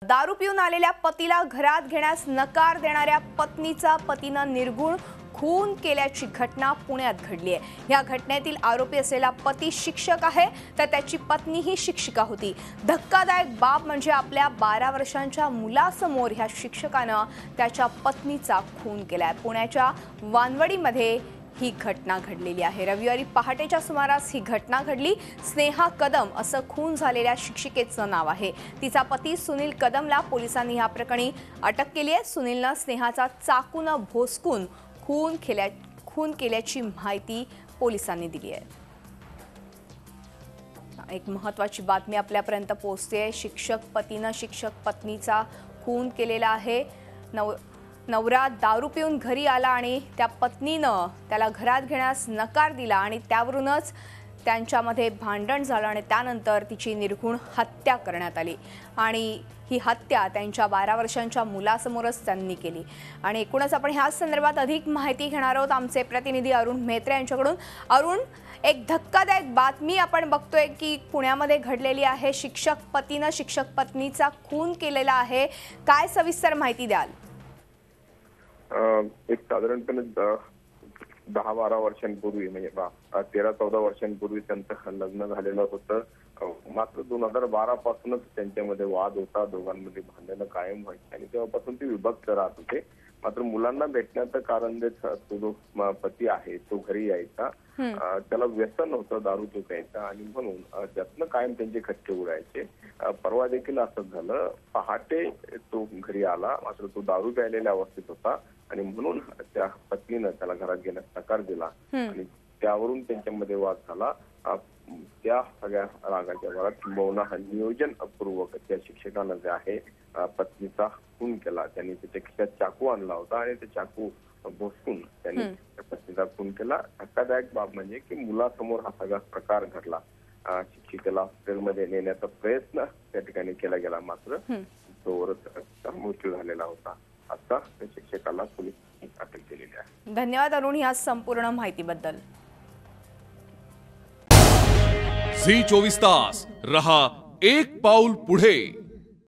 दारू पिऊन आलेल्या पतीला घरात घेण्यास नकार देणाऱ्या पत्नीचा पतीने निर्घुण खून केल्याची घटना पुण्यात घडली आहे। या घटनेतील आरोपी असलेला पती शिक्षक आहे तर त्याची पत्नी ही शिक्षिका होती। धक्कादायक बाब म्हणजे आपल्या 12 वर्षांच्या मुलासमोर ह्या शिक्षकाने त्याच्या पत्नीचा खून केलाय। पुण्याच्या वानवडीमध्ये ही घटना घडलेली आहे। रविवारी पहाटेच्या सुमारास ही घटना घडली। स्नेहा कदम असं खून झालेल्या शिक्षिकेचं नाव आहे। तिचा पती सुनील कदमला पोलिसांनी या प्रकरणी अटक केली आहे। सुनीलने स्नेहाचा चाकूने भोसकून खून केल्याची माहिती पोलिसांनी दिली आहे। एक महत्त्वाची बातमी आपल्यापर्यंत पोहोचते। शिक्षक पतीने शिक्षक पत्नीचा खून केलेला आहे। नवरा दारू पिऊन घरी आला आणि त्या पत्नीने त्याला घरात घेण्यास नकार दिला आणि त्यावरूनच त्यांच्यामध्ये भांडण झालं आणि त्यानंतर तिची निर्घुण हत्या करण्यात आली आणि ही हत्या त्यांच्या 12 वर्षांच्या मुलासमोरच त्यांनी केली। आणि एकूणच आपण ह्याच संदर्भात अधिक माहिती घेणार आहोत आमचे प्रतिनिधी अरुण मेहत्रे यांच्याकडून। अरुण, एक धक्कादायक बातमी आपण बघतोय की पुण्यामध्ये घडलेली आहे। शिक्षक पतीने शिक्षक पत्नीचा खून केलेला आहे। काय सविस्तर माहिती द्याल? एक साधारणपणे 10-12 वर्षांपूर्वी म्हणजे 13-14 वर्षांपूर्वी त्यांचं लग्न झालेलं होतं। मात्र 2012 पासूनच त्यांच्यामध्ये वाद होता, दोघांमध्ये भांडणं कायम व्हायची आणि तेव्हापासून ती विभक्त राहत होते। मात्र मुलांना भेटण्याचं कारण देत तो जो पती आहे तो घरी यायचा। त्याला व्यसन होतं दारूचं प्यायचं आणि म्हणून त्यातनं कायम त्यांचे खटके उडायचे। परवा देखील असंच झालं। पहाटे तो घरी आला, मात्र तो दारू प्यायलेल्या अवस्थेत होता आणि म्हणून त्या पत्नीने त्याला घरात घेण्यास नकार दिला आणि त्यावरून त्यांच्यामध्ये वाद झाला। त्या सगळ्या रागाच्या भरात किंबहुना नियोजनपूर्वक त्या शिक्षकानं जे आहे पत्नीचा खून केला। त्यांनी त्याच्या खिशात चाकू आणला होता आणि ते चाकू भोसकून त्यांनी पत्नीचा खून केला। धक्कादायक बाब म्हणजे की मुलासमोर हा सगळा प्रकार घडला। शिक्षिकेला हॉस्पिटलमध्ये नेण्याचा प्रयत्न त्या ठिकाणी केला गेला, मात्र तोवरच मृत्यू झालेला होता। आता त्या शिक्षकाला पोलिसांनी अटक केलेली आहे। धन्यवाद अरुण या संपूर्ण माहितीबद्दल। झी 24 तास रहा एक पाऊल पुढे।